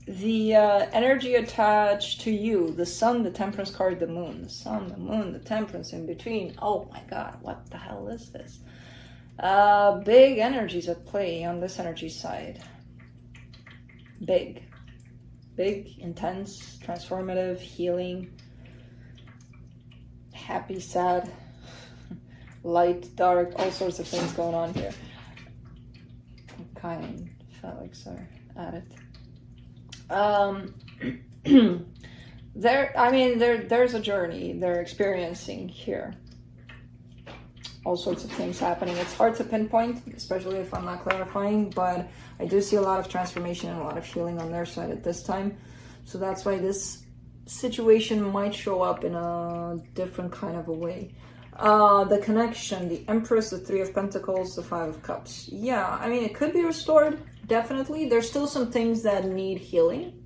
The energy attached to you, the Sun, the Temperance card, the Moon. The Sun, the Moon, the Temperance in between. Oh my God, what the hell is this? Big energies at play on this energy side. Big, intense, transformative, healing, happy, sad, light, dark, all sorts of things going on here. Kind of felt like so at it. There's a journey they're experiencing here. All sorts of things happening. It's hard to pinpoint, especially if I'm not clarifying, but I do see a lot of transformation and a lot of healing on their side at this time. So that's why this situation might show up in a different kind of a way. The connection, the Empress, the Three of Pentacles, the Five of Cups. Yeah, I mean, it could be restored, definitely. There's still some things that need healing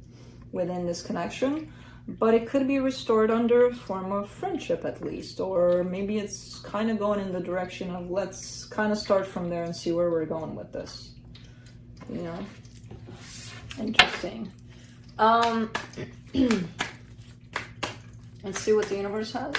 within this connection, but it could be restored under a form of friendship at least, or maybe it's kind of going in the direction of let's kind of start from there and see where we're going with this. You know? Interesting. Let's see what the universe has.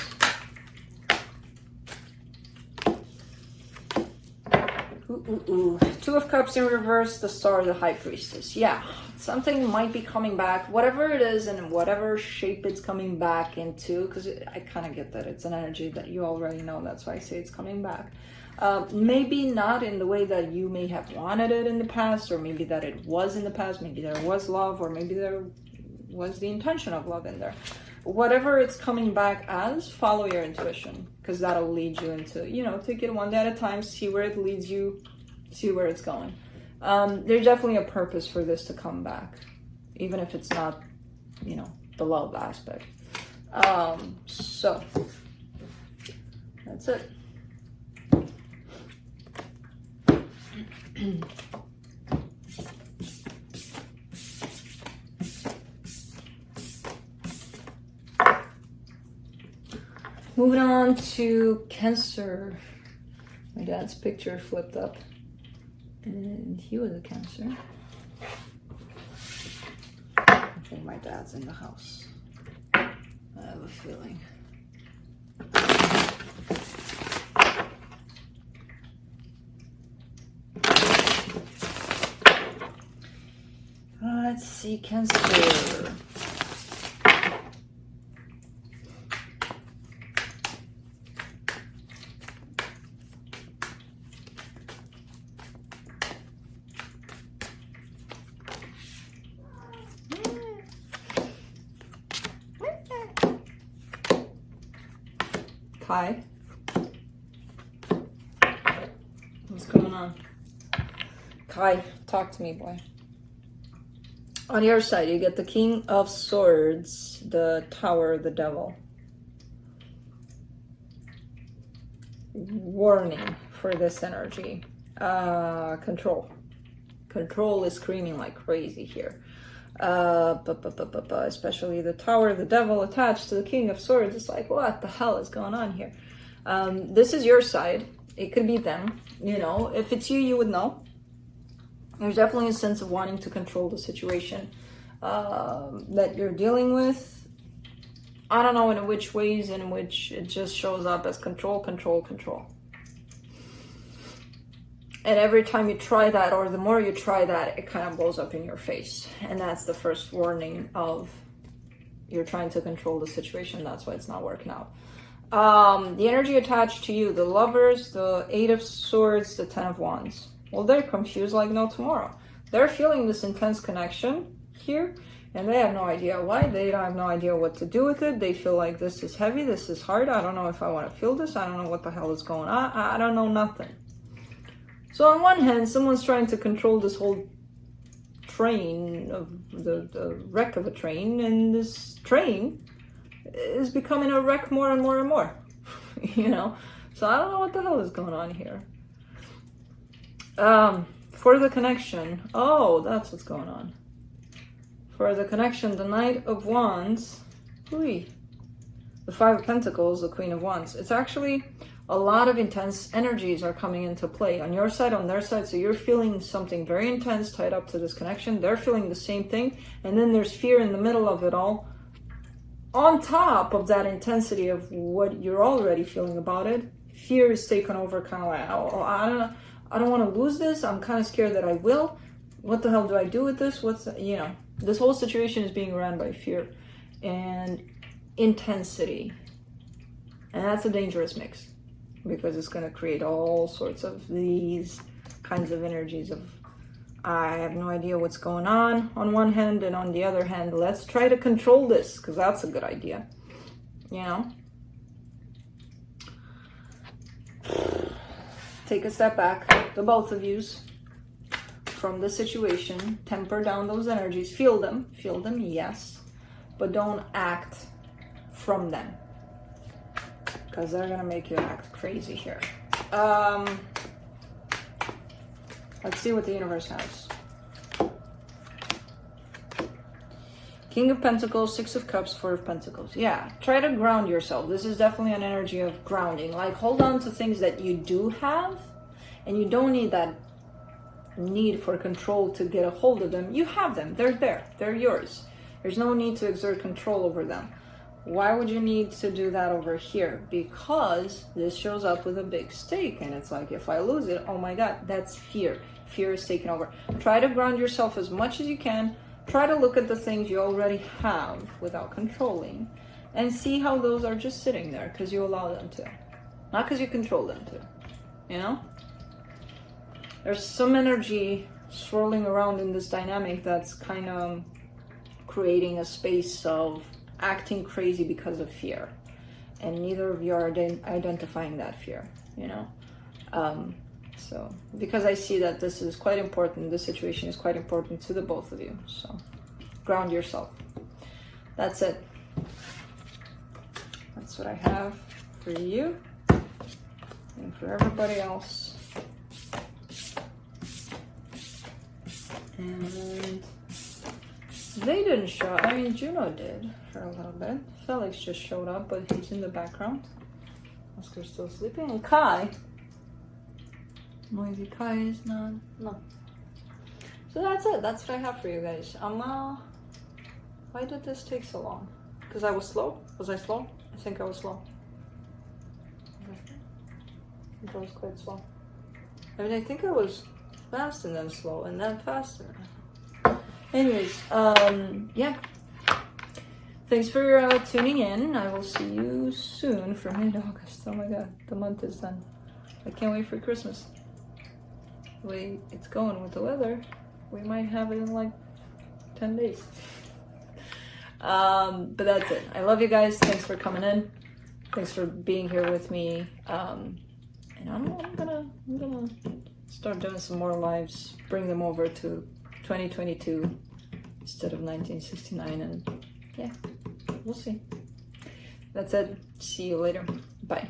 Two of Cups in reverse, the Star, the High Priestess. Yeah, something might be coming back, whatever it is and whatever shape it's coming back into, because I kind of get that it's an energy that you already know. That's why I say it's coming back. Maybe not in the way that you may have wanted it in the past, or maybe that it was in the past. Maybe there was love, or maybe there was the intention of love in there. Whatever it's coming back as, follow your intuition, because that'll lead you into, you know, take it one day at a time, see where it leads you, see where it's going. There's definitely a purpose for this to come back, even if it's not, you know, the love aspect. So that's it. Moving on to Cancer. My dad's picture flipped up, and he was a Cancer. I think my dad's in the house. I have a feeling. Let's see, Cancer. Kai, what's going on? Kai, talk to me, boy. On your side, you get the King of Swords, the Tower, the Devil. Warning for this energy. Control. Control is screaming like crazy here. Especially the Tower, the Devil attached to the King of Swords. It's like, what the hell is going on here? This is your side. It could be them. You know, if it's you, you would know. There's definitely a sense of wanting to control the situation that you're dealing with. I don't know in which ways in which it just shows up as control, control, control. And every time you try that, or the more you try that, it kind of blows up in your face. And that's the first warning of you're trying to control the situation. That's why it's not working out. The energy attached to you, the Lovers, the Eight of Swords, the Ten of Wands. Well, they're confused like no tomorrow. They're feeling this intense connection here, and they have no idea why. They don't have no idea what to do with it. They feel like this is heavy, this is hard. I don't know if I want to feel this. I don't know what the hell is going on. I don't know nothing. So on one hand, someone's trying to control this whole train of the wreck of a train, and this train is becoming a wreck more and more and more. You know? So I don't know what the hell is going on here. For the connection, oh, that's what's going on. For the connection, the Knight of Wands, the Five of Pentacles, the Queen of Wands. It's actually a lot of intense energies are coming into play on your side, on their side. So you're feeling something very intense tied up to this connection. They're feeling the same thing. And then there's fear in the middle of it all. On top of that intensity of what you're already feeling about it, fear is taken over, kind of like, oh, I don't want to lose this. I'm kind of scared that I will. What the hell do I do with this? You know, this whole situation is being ran by fear and intensity. And that's a dangerous mix, because it's going to create all sorts of these kinds of energies of, I have no idea what's going on one hand, and on the other hand, let's try to control this, because that's a good idea. You know? Take a step back, the both of yous, from the situation. Temper down those energies. Feel them, yes, but don't act from them, because they're gonna make you act crazy here. Let's see what the universe has. King of Pentacles, Six of Cups, Four of Pentacles. Yeah, try to ground yourself. This is definitely an energy of grounding. Like, hold on to things that you do have, and you don't need that need for control to get a hold of them. You have them. They're there. They're yours. There's no need to exert control over them. Why would you need to do that over here? Because this shows up with a big stake, and it's like, if I lose it, oh my God, that's fear. Fear is taking over. Try to ground yourself as much as you can. Try to look at the things you already have without controlling, and see how those are just sitting there because you allow them to, not because you control them to, you know? There's some energy swirling around in this dynamic that's kind of creating a space of acting crazy because of fear, and neither of you are identifying that fear, you know. So because I see that this is quite important, this situation is quite important to the both of you, so ground yourself. That's it. That's what I have for you and for everybody else. And they didn't show, I mean, Juno did for a little bit. Felix just showed up, but he's in the background. Oscar's still sleeping. And Kai, noisy Kai is not, no. So that's it. That's what I have for you guys. Why did this take so long? Because I was slow? Was I slow? I think I was slow. I think I was quite slow. I mean, I think I was fast and then slow and then faster. Anyways, yeah. Thanks for tuning in. I will see you soon for mid-August. Oh my God, the month is done. I can't wait for Christmas. The way it's going with the weather, we might have it in like 10 days. But that's it. I love you guys. Thanks for coming in. Thanks for being here with me. And I'm gonna start doing some more lives, bring them over to 2022 instead of 1969, and yeah, we'll see. That's it. See you later. Bye.